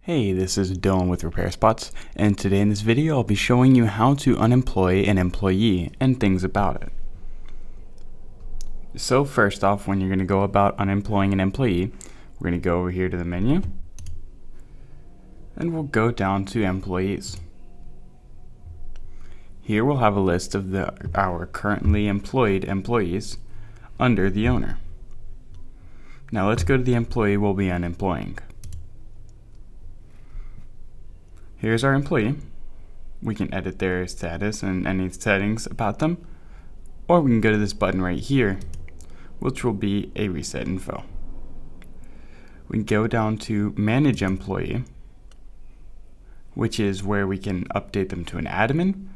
Hey, this is Dylan with Repair Spots, and today in this video I'll be showing you how to unemploy an employee and things about it. So first off, when you're going to go about unemploying an employee, we're going to go over here to the menu, and we'll go down to employees. Here we'll have a list of our currently employed employees under the owner. Now let's go to the employee we'll be unemploying. Here's our employee. We can edit their status and any settings about them, or we can go to this button right here, which will be a reset info. We can go down to manage employee, which is where we can update them to an admin,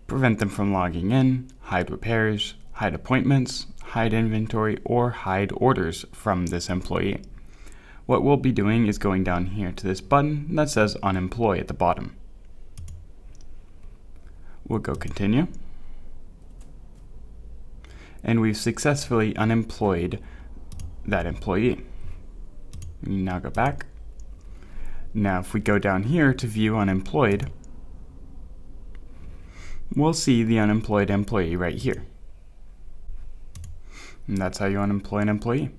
prevent them from logging in, hide repairs, hide appointments, hide inventory, or hide orders from this employee. What we'll be doing is going down here to this button that says Unemployed at the bottom. We'll go continue. And we've successfully unemployed that employee. We now go back. Now if we go down here to view Unemployed, we'll see the unemployed employee right here. And that's how you unemploy an employee.